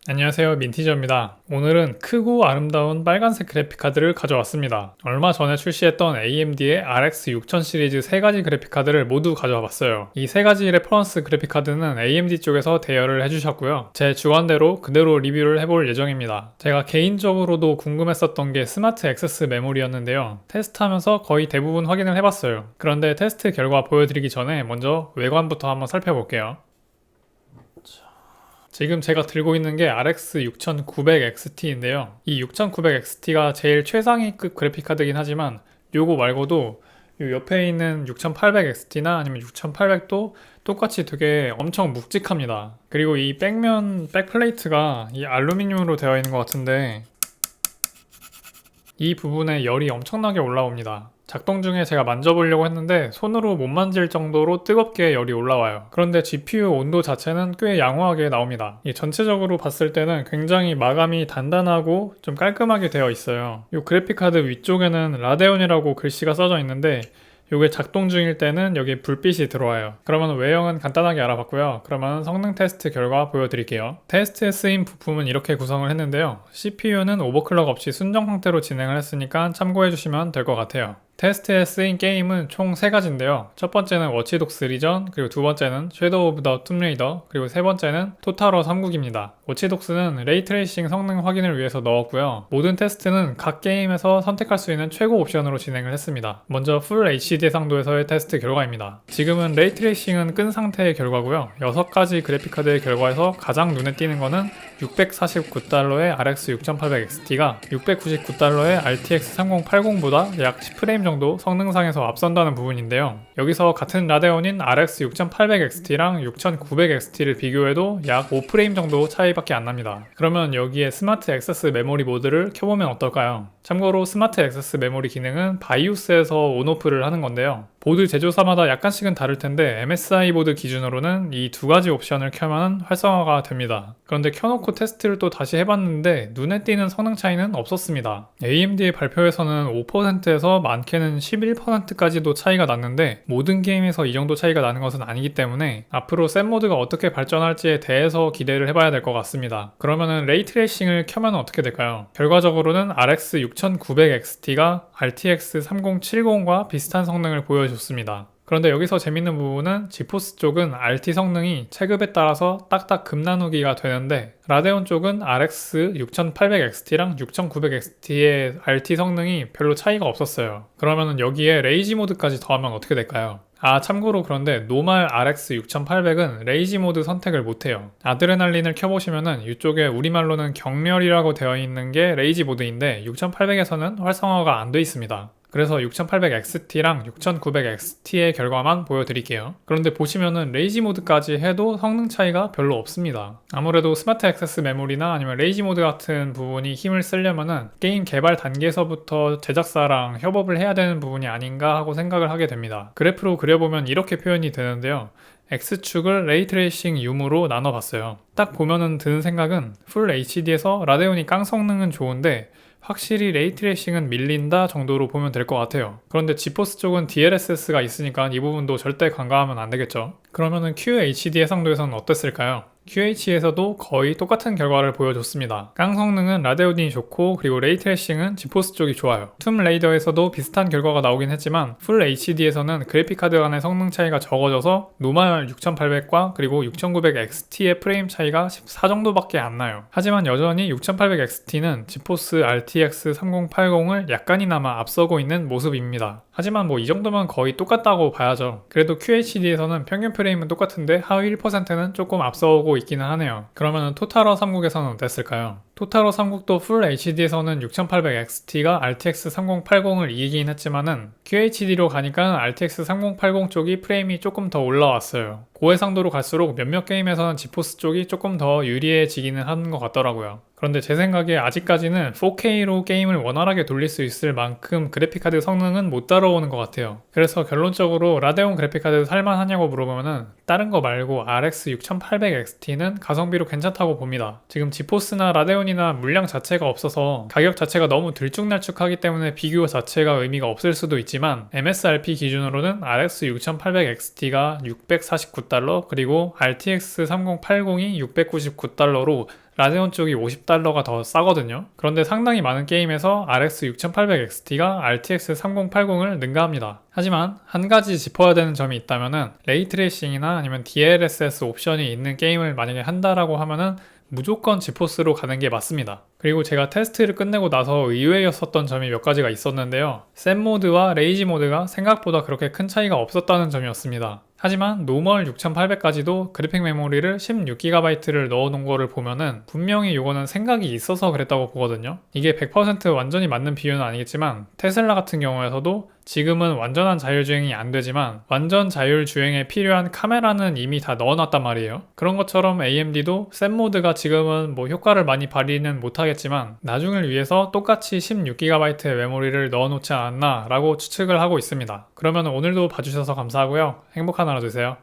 안녕하세요, 민티저입니다. 오늘은 크고 아름다운 빨간색 그래픽카드를 가져왔습니다. 얼마 전에 출시했던 AMD의 RX 6000 시리즈 3가지 그래픽카드를 모두 가져와 봤어요. 이 3가지 레퍼런스 그래픽카드는 AMD 쪽에서 대여를 해주셨고요. 제 주관대로 그대로 리뷰를 해볼 예정입니다. 제가 개인적으로도 궁금했었던 게 스마트 액세스 메모리였는데요. 테스트하면서 거의 대부분 확인을 해봤어요. 그런데 테스트 결과 보여드리기 전에 먼저 외관부터 한번 살펴볼게요. 지금 제가 들고 있는 게 RX 6900XT인데요. 이 6900XT가 제일 최상위급 그래픽카드긴 하지만 요거 말고도 요 옆에 있는 6800XT나 아니면 6800도 똑같이 되게 엄청 묵직합니다. 그리고 이 백면 백플레이트가 이 알루미늄으로 되어 있는 것 같은데 이 부분에 열이 엄청나게 올라옵니다. 작동 중에 제가 만져보려고 했는데 손으로 못 만질 정도로 뜨겁게 열이 올라와요. 그런데 GPU 온도 자체는 꽤 양호하게 나옵니다. 전체적으로 봤을 때는 굉장히 마감이 단단하고 좀 깔끔하게 되어 있어요. 이 그래픽카드 위쪽에는 라데온이라고 글씨가 써져 있는데 이게 작동 중일 때는 여기 불빛이 들어와요. 그러면 외형은 간단하게 알아봤고요. 그러면 성능 테스트 결과 보여드릴게요. 테스트에 쓰인 부품은 이렇게 구성을 했는데요. CPU는 오버클럭 없이 순정 상태로 진행을 했으니까 참고해주시면 될 것 같아요. 테스트에 쓰인 게임은 총 3가지인데요. 첫 번째는 워치독스 리전, 그리고 두 번째는 섀도우 오브 더 툼레이더, 그리고 세 번째는 토탈워 3국입니다. 워치독스는 레이트레이싱 성능 확인을 위해서 넣었고요. 모든 테스트는 각 게임에서 선택할 수 있는 최고 옵션으로 진행을 했습니다. 먼저 풀 HD 해상도에서의 테스트 결과입니다. 지금은 레이트레이싱은 끈 상태의 결과고요. 6가지 그래픽카드의 결과에서 가장 눈에 띄는 거는 649달러의 RX 6800XT가 699달러의 RTX 3080보다 약 10프레임 정도 성능상에서 앞선다는 부분인데요. 여기서 같은 라데온인 RX 6800XT랑 6900XT를 비교해도 약 5프레임 정도 차이밖에 안 납니다. 그러면 여기에 스마트 액세스 메모리 모드를 켜보면 어떨까요? 참고로 스마트 액세스 메모리 기능은 바이오스에서 온오프를 하는 건데요. 보드 제조사마다 약간씩은 다를 텐데 MSI 보드 기준으로는 이 2가지 옵션을 켜면 활성화가 됩니다. 그런데 켜놓고 테스트를 또 다시 해봤는데 눈에 띄는 성능 차이는 없었습니다. AMD의 발표에서는 5%에서 많게는 11%까지도 차이가 났는데 모든 게임에서 이 정도 차이가 나는 것은 아니기 때문에 앞으로 샘 모드가 어떻게 발전할지에 대해서 기대를 해봐야 될 것 같습니다. 그러면은 레이트레이싱을 켜면 어떻게 될까요? 결과적으로는 RX 6900XT가 RTX 3070과 비슷한 성능을 보여줬습니다. 그런데 여기서 재밌는 부분은 지포스 쪽은 RT 성능이 체급에 따라서 딱딱 급나누기가 되는데 라데온 쪽은 RX 6800XT랑 6900XT의 RT 성능이 별로 차이가 없었어요. 그러면 여기에 레이지 모드까지 더하면 어떻게 될까요? 참고로 그런데 노말 RX 6800은 레이지 모드 선택을 못해요. 아드레날린을 켜보시면은 이쪽에 우리말로는 경렬이라고 되어 있는 게 레이지 모드인데 6800에서는 활성화가 안 돼 있습니다. 그래서 6800XT랑 6900XT의 결과만 보여드릴게요. 그런데 보시면은 레이지 모드까지 해도 성능 차이가 별로 없습니다. 아무래도 스마트 액세스 메모리나 아니면 레이지 모드 같은 부분이 힘을 쓰려면은 게임 개발 단계에서부터 제작사랑 협업을 해야 되는 부분이 아닌가 하고 생각을 하게 됩니다. 그래프로 그려보면 이렇게 표현이 되는데요. X축을 레이트레이싱 유무로 나눠봤어요. 딱 보면은 드는 생각은 풀 HD에서 라데온이 깡 성능은 좋은데 확실히 레이트레이싱은 밀린다 정도로 보면 될 것 같아요. 그런데 지포스 쪽은 DLSS가 있으니까 이 부분도 절대 간과하면 안 되겠죠. 그러면은 QHD 해상도에서는 어땠을까요? QH에서도 거의 똑같은 결과를 보여줬습니다. 깡 성능은 라데온이 좋고 그리고 레이트레이싱은 지포스 쪽이 좋아요. 툼레이더에서도 비슷한 결과가 나오긴 했지만 풀 HD에서는 그래픽카드 간의 성능 차이가 적어져서 노멀 6800과 그리고 6900XT의 프레임 차이가 14 정도밖에 안 나요. 하지만 여전히 6800XT는 지포스 RTX 3080을 약간이나마 앞서고 있는 모습입니다. 하지만 이 정도면 거의 똑같다고 봐야죠. 그래도 QHD에서는 평균 프레임은 똑같은데 하위 1%는 조금 앞서고 있기는 하네요. 그러면 토탈워 3국에서는 어땠을까요? 토탈워 3국도 풀 HD에서는 6800XT가 RTX 3080을 이기긴 했지만은 QHD로 가니까 RTX 3080 쪽이 프레임이 조금 더 올라왔어요. 고해상도로 갈수록 몇몇 게임에서는 지포스 쪽이 조금 더 유리해지기는 하는 것 같더라고요. 그런데 제 생각에 아직까지는 4K로 게임을 원활하게 돌릴 수 있을 만큼 그래픽카드 성능은 못 따라오는 것 같아요. 그래서 결론적으로 라데온 그래픽카드 살만하냐고 물어보면은 다른 거 말고 RX 6800XT는 가성비로 괜찮다고 봅니다. 지금 지포스나 라데온이나 물량 자체가 없어서 가격 자체가 너무 들쭉날쭉하기 때문에 비교 자체가 의미가 없을 수도 있지만 MSRP 기준으로는 RX 6800XT가 649달러 그리고 RTX 3080이 699달러로 라데온 쪽이 $50가 더 싸거든요. 그런데 상당히 많은 게임에서 RX 6800XT가 RTX 3080을 능가합니다. 하지만 한 가지 짚어야 되는 점이 있다면은 레이트레이싱이나 아니면 DLSS 옵션이 있는 게임을 만약에 한다라고 하면은 무조건 지포스로 가는 게 맞습니다. 그리고 제가 테스트를 끝내고 나서 의외였었던 점이 몇 가지가 있었는데요. 샘 모드와 레이지 모드가 생각보다 그렇게 큰 차이가 없었다는 점이었습니다. 하지만 노멀 6800까지도 그래픽 메모리를 16GB를 넣어놓은 거를 보면은 분명히 이거는 생각이 있어서 그랬다고 보거든요. 이게 100% 완전히 맞는 비유는 아니겠지만 테슬라 같은 경우에서도 지금은 완전한 자율주행이 안 되지만 완전 자율주행에 필요한 카메라는 이미 다 넣어놨단 말이에요. 그런 것처럼 AMD도 샘 모드가 지금은 뭐 효과를 많이 발휘는 못하겠지만 나중을 위해서 똑같이 16GB의 메모리를 넣어놓지 않았나 라고 추측을 하고 있습니다. 그러면 오늘도 봐주셔서 감사하고요. 행복한 하루 되세요.